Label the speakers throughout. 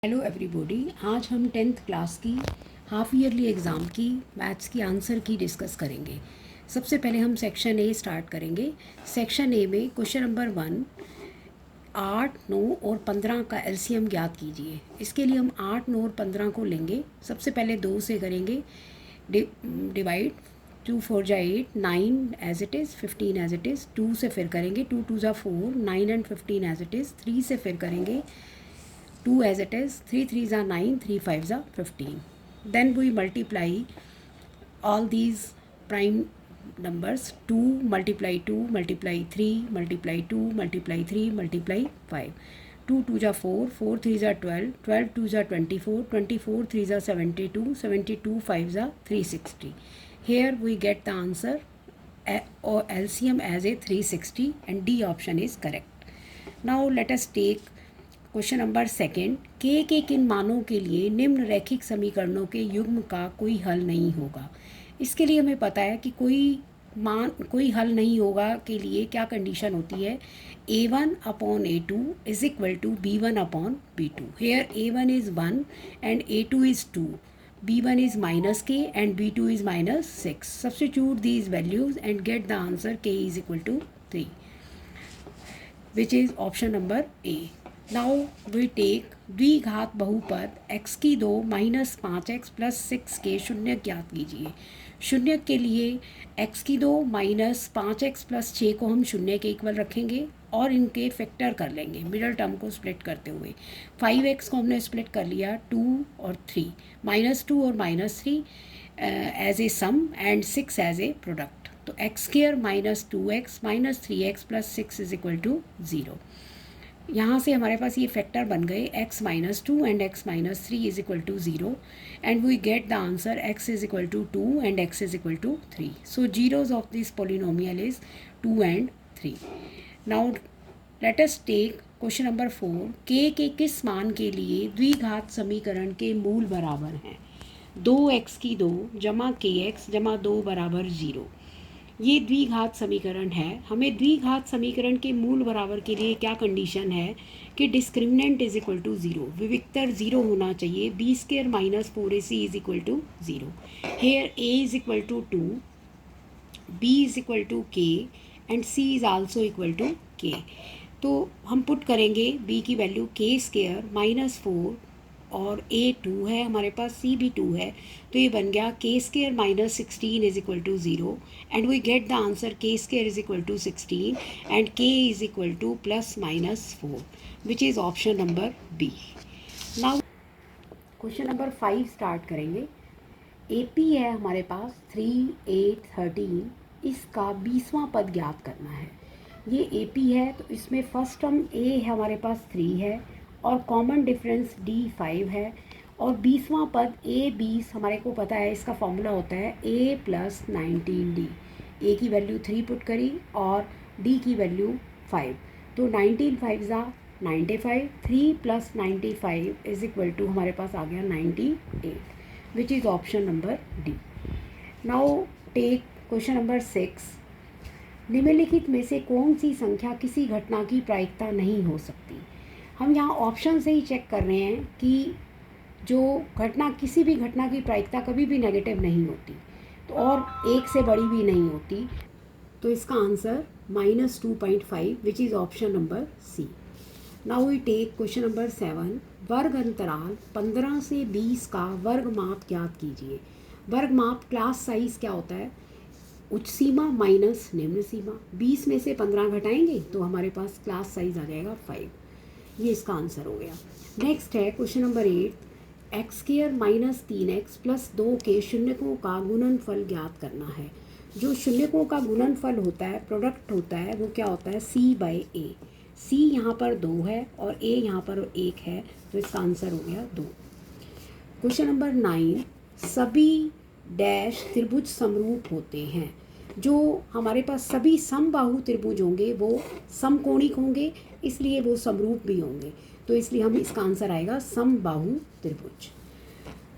Speaker 1: Hello everybody, आज हम 10th class की हाफ ईयरली एग्ज़ाम की मैथ्स की आंसर की डिस्कस करेंगे। सबसे पहले हम सेक्शन ए स्टार्ट करेंगे। सेक्शन ए में क्वेश्चन नंबर 1, 8, 9 और 15 का एलसीएम ज्ञात कीजिए। इसके लिए हम 8, 9 और 15 को लेंगे। सबसे पहले 2 से करेंगे डिवाइड। 2 4 जा 8, 9 as it is, 15 as it is. 2 से फिर करेंगे 2 2 जा 4, 9 एंड 15 एज इट इज़। 3 से फिर करेंगे 2 as it is, 3 3s are 9, 3 5s are 15. Then we multiply all these prime numbers. 2 multiply 2 multiply 3 multiply 2 multiply 3 multiply 5. 2 2s are 4, 4 3s are 12, 12 2s are 24, 24 3s are 72, 72 5s are 360. Here we get the answer or LCM as a 360 and D option is correct. Now let us take question number 2, के किन मानों के लिए निम्न रैखिक समीकरणों के युग्म का कोई हल नहीं होगा। इसके लिए हमें पता है कि कोई हल नहीं होगा के लिए क्या कंडीशन होती है। a1 upon a2 is equal to b1 upon b2। Here a1 is 1 and a2 is 2, b1 is -k and b2 is -6। Substitute these values and get the answer k is equal to 3, which is option number A. Now we take द्विघात बहुपद x की 2 -5x plus 6 के शून्य ज्ञात कीजिए। शून्य के लिए x की 2 -5x प्लस 6 को हम शून्य के इक्वल रखेंगे और इनके फैक्टर कर लेंगे मिडल टर्म को स्प्लिट करते हुए। 5x को हमने स्प्लिट कर लिया 2 और 3, -2 और -3 as a sum and 6 as a product. तो x² -2x -3x plus 6 is equal to 0। यहाँ से हमारे पास ये फैक्टर बन गए x -2 and x -3 is equal to 0 and we get the answer x is equal to 2 and x is equal to 3। So zeros of this polynomial is 2 and 3। Now let us take question number 4, के किस मान के लिए द्विघात समीकरण के मूल बराबर हैं। 2x की 2 जमा kx जमा 2 बराबर 0। ये द्विघात समीकरण है। हमें द्विघात समीकरण के मूल बराबर के लिए क्या कंडीशन है कि डिस्क्रिमिनेंट इज इक्वल टू 0, विविक्तर 0 होना चाहिए। b² - 4ac is equal to 0। Here a is equal to 2, b is equal to k and c is also equal to k। तो हम पुट करेंगे b की वैल्यू k² -4 और a 2 है हमारे पास, c भी 2 है, तो ये बन गया k² - 16 is equal to 0 and we get the answer k² is equal to 16 and k is equal to +-4, which is option number B. Now question number 5 start करेंगे। AP है हमारे पास 3, 8, 13, इसका 20वां पद ज्ञात करना है। ये AP है तो इसमें फर्स्ट टर्म a हमारे पास 3 है और कॉमन डिफरेंस d 5 है और 20वां पद a 20 हमारे को पता है, इसका फॉर्मूला होता है a + 19d। a की वैल्यू 3 पुट करी और d की वैल्यू 5, तो 19 5 ज़ा 95, 3 + 95 इज इक्वल टू हमारे पास आ गया 98, which is option number D. Now take question number 6, निम्नलिखित में से कौन सी संख्या किसी घटना की प्रायिकता नहीं हो सकती। हम यहाँ ऑप्शन से ही चेक कर रहे हैं कि जो घटना, किसी भी घटना की प्रायिकता कभी भी नेगेटिव नहीं होती तो और एक से बड़ी भी नहीं होती, तो इसका answer -2.5, which is option number C. Now we take question number 7, वर्ग अंतराल 15 से 20 का वर्ग माप ज्ञात कीजिए। वर्ग माप क्लास साइज क्या होता है, उच्च सीमा माइनस निम्न सीमा। 20 में से 15 घटाएंगे तो हमारे पास क्लास साइज आ जाएगा 5। ये इसका आंसर हो गया। नेक्स्ट है question number 8, x² - 3x plus 2 के शून्यकों का गुणनफल ज्ञात करना है। जो शून्यकों का गुणनफल होता है, प्रोडक्ट होता है, वो क्या होता है c/a। c यहाँ पर 2 है और a यहाँ पर 1 है, तो इसका आंसर हो गया 2। क्वेश्चन नंबर 9, सभी डैश त्रिभुज समरूप होते हैं। जो हमारे पास सभी समबाहु त्रिभुज होंगे वो समकोणिक होंगे, इसलिए वो समरूप भी होंगे, तो इसलिए हम इसका आंसर आएगा समबाहु त्रिभुज।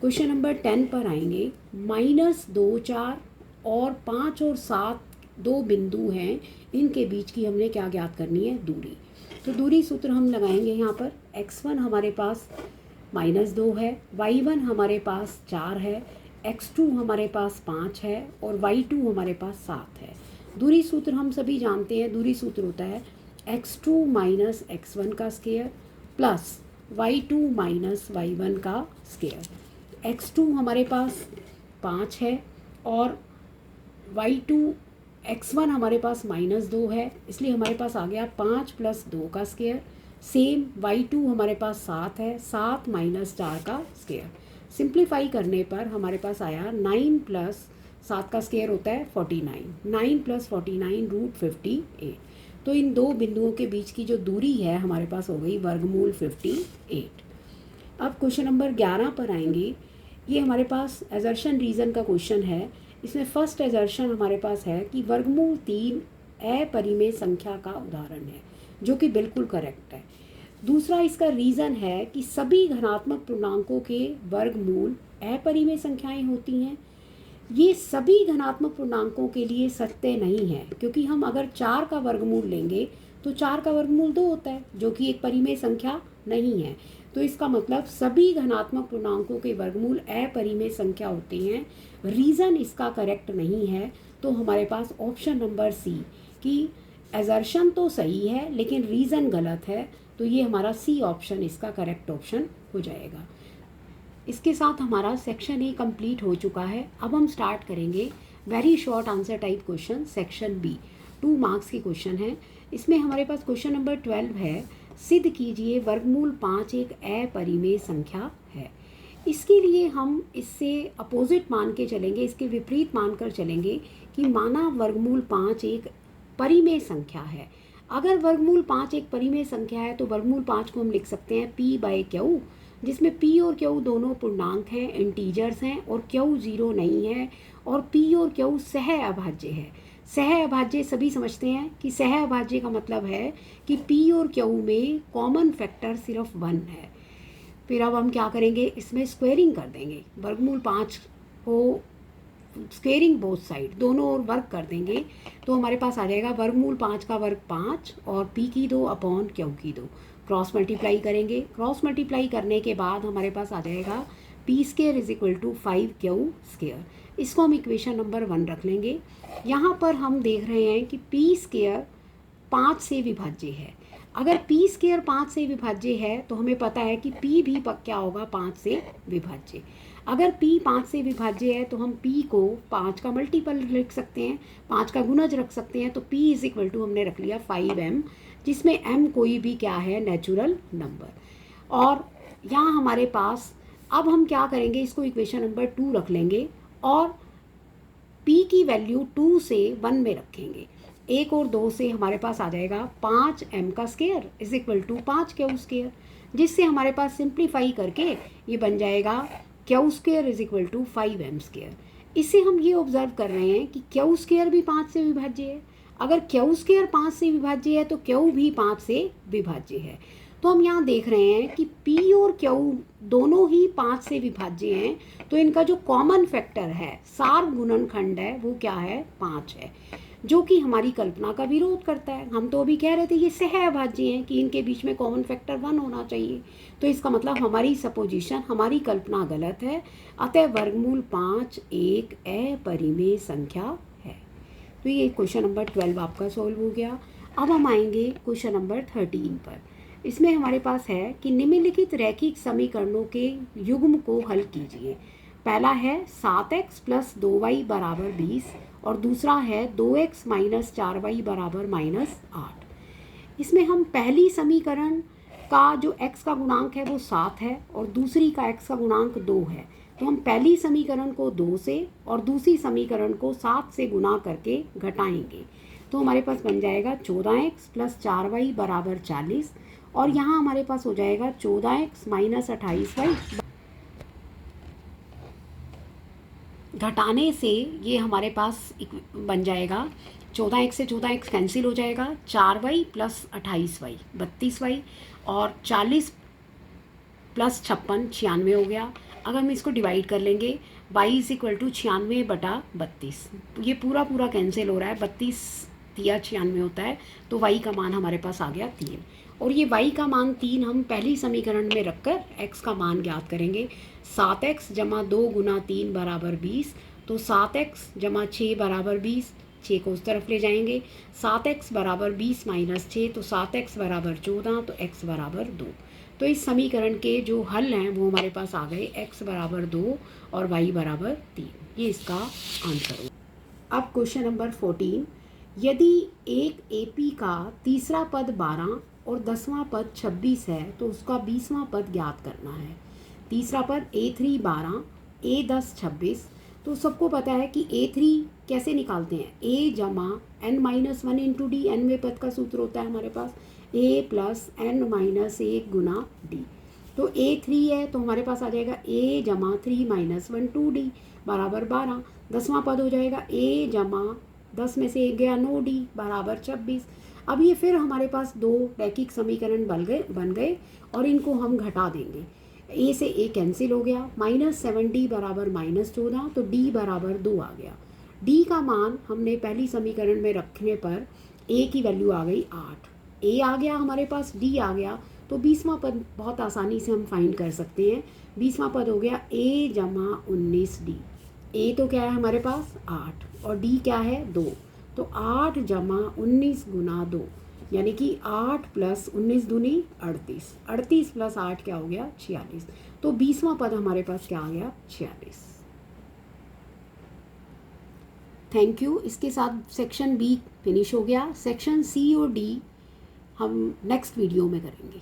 Speaker 1: क्वेश्चन नंबर 10 पर आएंगे। -2 4 और 5 और 7 दो बिंदु हैं, इनके बीच की हमने क्या ज्ञात करनी है, दूरी। तो दूरी सूत्र हम लगाएंगे यहाँ पर। x1 हमारे पास -2 है, y1 हमारे पास 4 है, x2 हमारे पास 5 है और y2 हमारे पास 7 है। दूरी सूत्र हम सभी जानते हैं, दूरी सूत्र होता है x2 माइनस x1 का square plus y2 minus y1 का स्क्वायर। x2 हमारे पास 5 है और y2 x1 हमारे पास -2 है, इसलिए हमारे पास आ गया 5 + 2 का स्क्वायर। सेम y2 हमारे पास 7 है, 7 - 4 का स्क्वायर। सिंप्लीफाई करने पर हमारे पास आया 9 + 7 का स्क्वायर होता है 49, 9 + 49 √58। तो इन दो बिंदुओं के बीच की जो दूरी है हमारे पास हो गई वर्गमूल 58। अब क्वेश्चन नंबर 11 पर आएंगे। ये हमारे पास एजर्शन रीज़न का क्वेश्चन है। इसमें फर्स्ट एजर्शन हमारे पास है कि वर्गमूल 3 अपरिमेय संख्या का उदाहरण है, जो कि बिल्कुल करेक्ट है। दूसरा इसका रीज़न है कि सभी धनात्मक पूर्णांकों के वर्गमूल अपरिमेय संख्याएं होती हैं। ये सभी धनात्मक पूर्णांकों के लिए सत्य नहीं है, क्योंकि हम अगर 4 का वर्गमूल लेंगे तो 4 का वर्गमूल 2 होता है, जो कि एक परिमेय संख्या नहीं है। तो इसका मतलब सभी धनात्मक पूर्णांकों के वर्गमूल अपरिमेय संख्या होते हैं। रीज़न इसका करेक्ट नहीं है, तो हमारे पास ऑप्शन नंबर सी कि एजर्शन तो सही है लेकिन रीज़न गलत है, तो ये हमारा सी ऑप्शन इसका करेक्ट ऑप्शन हो जाएगा। इसके साथ हमारा सेक्शन ए कंप्लीट हो चुका है। अब हम स्टार्ट करेंगे very short answer type question, section B. 2 marks के क्वेश्चन हैं। इसमें हमारे पास क्वेश्चन नंबर 12 है, सिद्ध कीजिए वर्गमूल 5 एक अपरिमेय संख्या है। इसके लिए हम इससे अपोजिट मान के चलेंगे, इसके विपरीत मानकर चलेंगे कि माना वर्गमूल 5 एक परिमेय संख्या है। अगर वर्गमूल 5 एक परिमेय संख्या है तो वर्गमूल 5 को हम लिख सकते हैं p/q, जिसमें p और q दोनों पूर्णांक हैं, इंटीजर्स हैं और q 0 नहीं है और p और q सह अभाज्य है। सह अभाज्य सभी समझते हैं कि सह अभाज्य का मतलब है कि p और q में कॉमन फैक्टर सिर्फ 1 है। फिर अब हम क्या करेंगे, इसमें स्क्वेयरिंग कर देंगे। वर्गमूल 5 को स्क्वेयरिंग बोथ साइड, दोनों ओर वर्ग कर देंगे, तो हमारे पास आ जाएगा वर्गमूल 5 का वर्ग 5 और p की 2 अपॉन q की 2। क्रॉस मल्टीप्लाई करेंगे, क्रॉस मल्टीप्लाई करने के बाद हमारे पास आ जाएगा p² = 5q²। इसको हम इक्वेशन नंबर 1 रख लेंगे। यहाँ पर हम देख रहे हैं कि p² 5 से विभाज्य है। अगर p² 5 से विभाज्य है तो हमें पता है कि p भी क्या होगा, 5 से विभाज्य। अगर p 5 से विभाज्य है तो हम p को 5 का मल्टीपल लिख सकते हैं, 5 का गुणज रख सकते हैं। तो p = हमने रख लिया 5m, जिसमें m कोई भी क्या है, नेचुरल नंबर। और यहाँ हमारे पास अब हम क्या करेंगे, इसको इक्वेशन नंबर 2 रख लेंगे और p की वैल्यू 2 से 1 में रखेंगे। 1 और 2 से हमारे पास आ जाएगा 5m का स्क्वायर = 5q², जिससे हमारे पास सिंप्लीफाई करके ये बन जाएगा q² = 5m²। इससे हम ये ऑब्जर्व कर रहे हैं कि q² भी 5 से विभाज्य है। अगर q² 5 से विभाज्य है तो q भी 5 से विभाज्य है। तो हम यहाँ देख रहे हैं कि p और q दोनों ही 5 से विभाज्य हैं, तो इनका जो कॉमन फैक्टर है, सार गुणनखंड है, वो क्या है, 5 है, जो कि हमारी कल्पना का विरोध करता है। हम तो अभी कह रहे थे ये सह अभाज्य हैं कि इनके बीच में कॉमन फैक्टर 1 होना चाहिए। तो इसका मतलब हमारी सपोजिशन, हमारी कल्पना गलत है। अतः वर्गमूल 5 एक अपरिमेय संख्या है। तो ये क्वेश्चन नंबर 12 आपका सॉल्व हो गया। अब हम आएंगे क्वेश्चन नंबर 13 पर। इसमें हमारे पास है कि निम्नलिखित रैखिक समीकरणों के युग्म को हल कीजिए। पहला है 7x + 2y = 20 और दूसरा है 2x - 4y = -8। इसमें हम पहली समीकरण का जो x का गुणांक है वो 7 है और दूसरी का x का गुणांक 2 है। तो हम पहली समीकरण को 2 से और दूसरी समीकरण को 7 से गुणा करके घटाएंगे, तो हमारे पास बन जाएगा 14x + 4y = 40 और यहाँ हमारे पास हो जाएगा 14x - 28y। घटाने से ये हमारे पास बन जाएगा 14x से 14x कैंसिल हो जाएगा, 4y + 28y 32y और 40 + 56 96 हो गया। अगर हम इसको डिवाइड कर लेंगे, y = 96/32, ये पूरा कैंसिल हो रहा है, 32 × 96 होता है, तो y का मान हमारे पास आ गया 3। और ये y का मान 3 हम पहली समीकरण में रखकर x का मान ज्ञात करेंगे। 7x जमा 2 गुना 3 बराबर 20, तो 7x जमा 6 बराबर 20, 6 को उस तरफ ले जाएंगे। 7x बराबर 20 माइनस 6, तो 7x बराबर 14, तो x बराबर 2। तो इस समीकरण के जो हल हैं वो हमारे पास आ गए, x बराबर 2 और y बराबर 3। ये इसका आंसर हो। अब क्वेश्चन नंबर 14, यदि एक AP का तीसरा पद 12 और 10वां पद 26 है तो उसका 20वां पद ज्ञात करना है। तीसरा पद A3 12, A10 26। तो सबको पता है कि A3 कैसे निकालते हैं, A जमा n-1 इंटू डी, nवें पद का सूत्र होता है हमारे पास A plus n-1 Guna D. तो A3 है तो हमारे पास आ जाएगा A जमा 3-1 2d बराबर 12। 10वां पद हो जाएगा A जमा 10 में से 1 गया 9d बराबर 26। अब ये फिर हमारे पास दो रैखिक समीकरण बन गए और इनको हम घटा देंगे। A से A कैंसिल हो गया, -7d बराबर -14, तो d बराबर 2 आ गया। d का मान हमने पहली समीकरण में रखने पर A की वैल्यू आ गई 8, A आ गया हमारे पास, d आ गया, तो 20वां पद बहुत आसानी से हम फाइंड कर सकते हैं। 20वां पद हो गया A जमा 19d। A तो क्या है हमारे पास 8 और d क्या है 2, तो 8 जमा 19 गुना 2, यानी कि 8 प्लस 19 दूनी 38, 38 प्लस 8 क्या हो गया 46। तो 20वां पद हमारे पास क्या आ गया 46। Thank you. इसके साथ सेक्शन B फिनिश हो गया। सेक्शन C और D हम नेक्स्ट वीडियो में करेंगे।